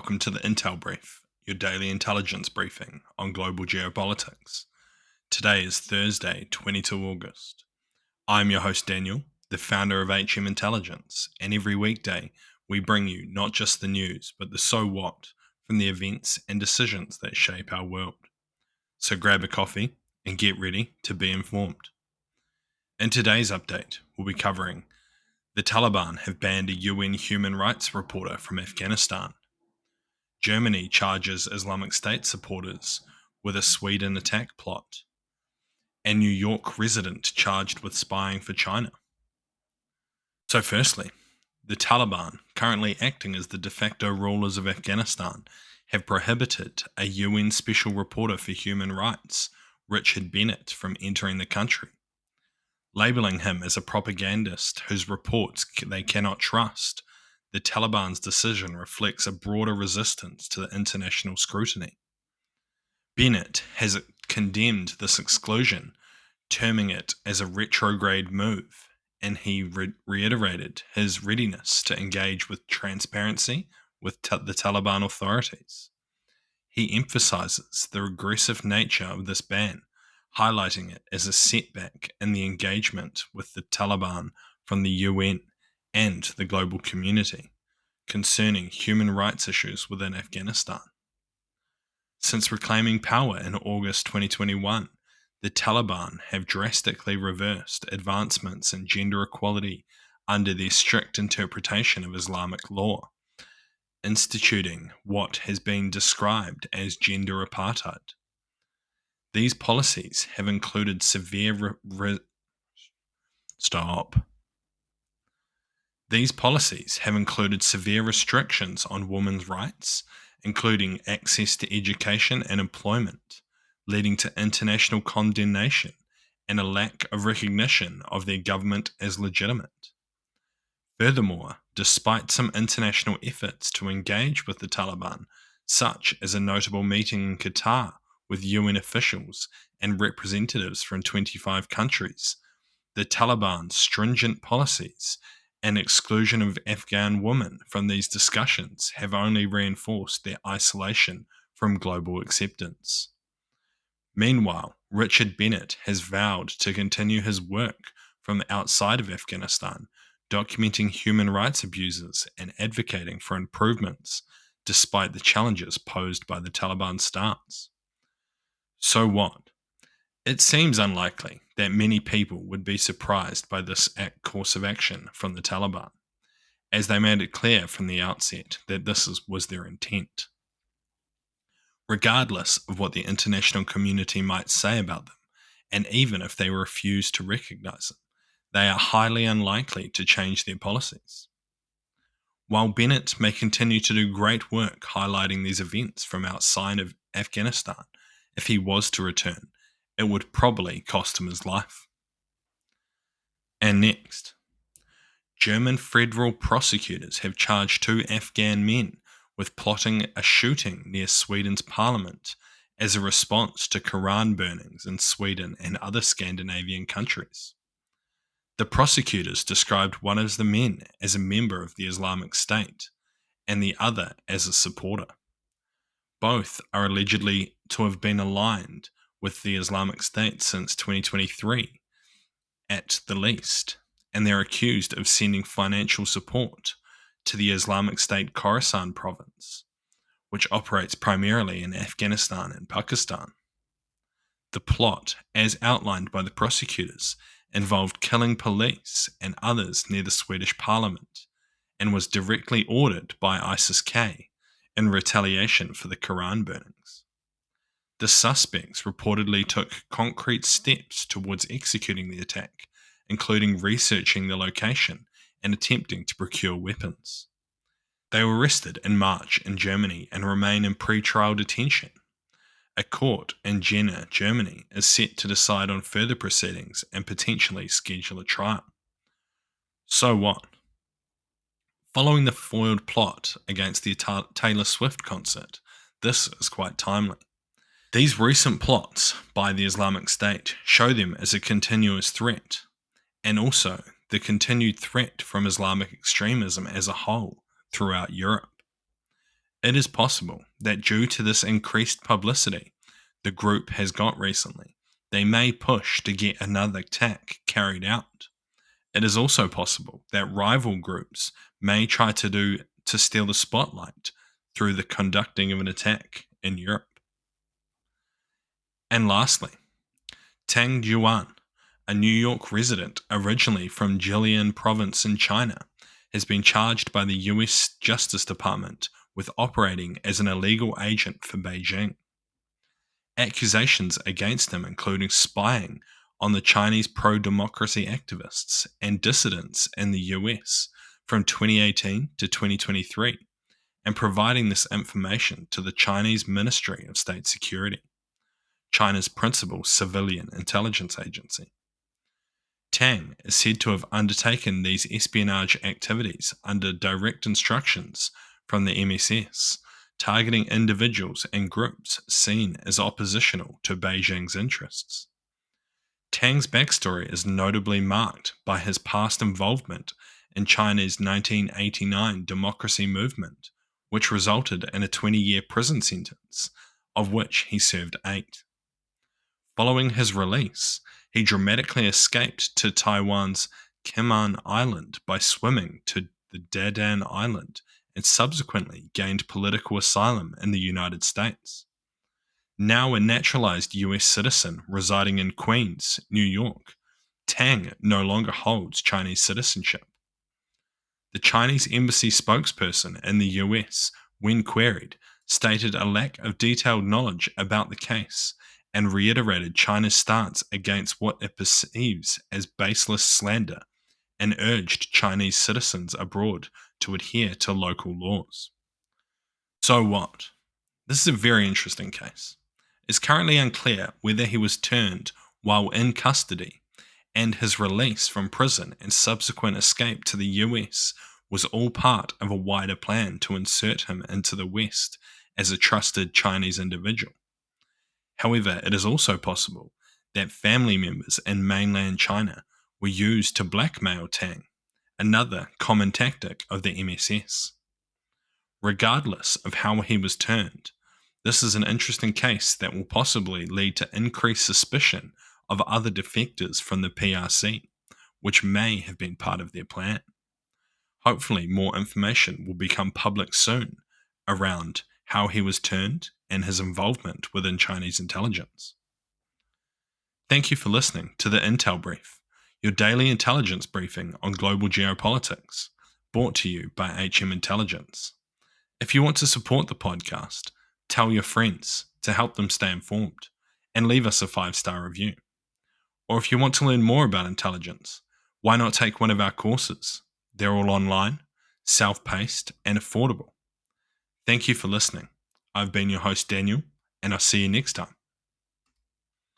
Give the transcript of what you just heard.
welcome to the Intel Brief, your daily intelligence briefing on global geopolitics. Today is Thursday, 22 August. I'm your host Daniel, the founder of HM Intelligence, and every weekday we bring you not just the news, but the so what from the events and decisions that shape our world. So grab a coffee and get ready to be informed. In today's update, we'll be covering the Taliban have banned a UN human rights reporter from Afghanistan. Germany charges Islamic State supporters with a Sweden attack plot. And New York resident charged with spying for China. So firstly, the Taliban, currently acting as the de facto rulers of Afghanistan, have prohibited a UN Special Reporter for Human Rights, Richard Bennett, from entering the country, labelling him as a propagandist whose reports they cannot trust. The Taliban's decision reflects a broader resistance to the international scrutiny. Bennett has condemned this exclusion, terming it as a retrograde move, and he reiterated his readiness to engage with transparency with the Taliban authorities. He emphasizes the regressive nature of this ban, highlighting it as a setback in the engagement with the Taliban from the UN and the global community concerning human rights issues within Afghanistan. Since reclaiming power in August 2021, the Taliban have drastically reversed advancements in gender equality under their strict interpretation of Islamic law, instituting what has been described as gender apartheid. These policies have included severe restrictions on women's rights, including access to education and employment, leading to international condemnation and a lack of recognition of their government as legitimate. Furthermore, despite some international efforts to engage with the Taliban, such as a notable meeting in Qatar with UN officials and representatives from 25 countries, the Taliban's stringent policies and exclusion of Afghan women from these discussions have only reinforced their isolation from global acceptance. Meanwhile, Richard Bennett has vowed to continue his work from outside of Afghanistan, documenting human rights abuses and advocating for improvements, despite the challenges posed by the Taliban stance. So what? It seems unlikely that many people would be surprised by this course of action from the Taliban, as they made it clear from the outset that this was their intent. Regardless of what the international community might say about them, and even if they refuse to recognize them, they are highly unlikely to change their policies. While Bennett may continue to do great work highlighting these events from outside of Afghanistan, if he was to return, it would probably cost him his life. And next, German federal prosecutors have charged 2 Afghan men with plotting a shooting near Sweden's parliament as a response to Quran burnings in Sweden and other Scandinavian countries. The prosecutors described one of the men as a member of the Islamic State and the other as a supporter. Both are allegedly to have been aligned with the Islamic State since 2023, at the least, and they're accused of sending financial support to the Islamic State Khorasan province, which operates primarily in Afghanistan and Pakistan. The plot, as outlined by the prosecutors, involved killing police and others near the Swedish parliament, and was directly ordered by ISIS-K in retaliation for the Quran burnings. The suspects reportedly took concrete steps towards executing the attack, including researching the location and attempting to procure weapons. They were arrested in March in Germany and remain in pre-trial detention. A court in Jena, Germany, is set to decide on further proceedings and potentially schedule a trial. So what? Following the foiled plot against the Taylor Swift concert, this is quite timely. These recent plots by the Islamic State show them as a continuous threat, and also the continued threat from Islamic extremism as a whole throughout Europe. It is possible that due to this increased publicity the group has got recently, they may push to get another attack carried out. It is also possible that rival groups may try to steal the spotlight through the conducting of an attack in Europe. And lastly, Tang Juan, a New York resident originally from Jilin province in China, has been charged by the US Justice Department with operating as an illegal agent for Beijing. Accusations against him including spying on the Chinese pro-democracy activists and dissidents in the US from 2018 to 2023, and providing this information to the Chinese Ministry of State Security, China's principal civilian intelligence agency. Tang is said to have undertaken these espionage activities under direct instructions from the MSS, targeting individuals and groups seen as oppositional to Beijing's interests. Tang's backstory is notably marked by his past involvement in China's 1989 democracy movement, which resulted in a 20-year prison sentence, of which he served 8. Following his release, he dramatically escaped to Taiwan's Kinmen Island by swimming to the Dadan Island and subsequently gained political asylum in the United States. Now a naturalized US citizen residing in Queens, New York, Tang no longer holds Chinese citizenship. The Chinese embassy spokesperson in the US, when queried, stated a lack of detailed knowledge about the case and reiterated China's stance against what it perceives as baseless slander and urged Chinese citizens abroad to adhere to local laws. So what? This is a very interesting case. It's currently unclear whether he was turned while in custody, and his release from prison and subsequent escape to the US was all part of a wider plan to insert him into the West as a trusted Chinese individual. However, it is also possible that family members in mainland China were used to blackmail Tang, another common tactic of the MSS. Regardless of how he was turned, this is an interesting case that will possibly lead to increased suspicion of other defectors from the PRC, which may have been part of their plan. Hopefully, more information will become public soon around how he was turned and his involvement within Chinese intelligence. Thank you for listening to the Intel Brief, your daily intelligence briefing on global geopolitics, brought to you by HM Intelligence. If you want to support the podcast, tell your friends to help them stay informed, and leave us a 5-star review. Or if you want to learn more about intelligence, why not take one of our courses? They're all online, self-paced, and affordable. Thank you for listening. I've been your host, Daniel, and I'll see you next time.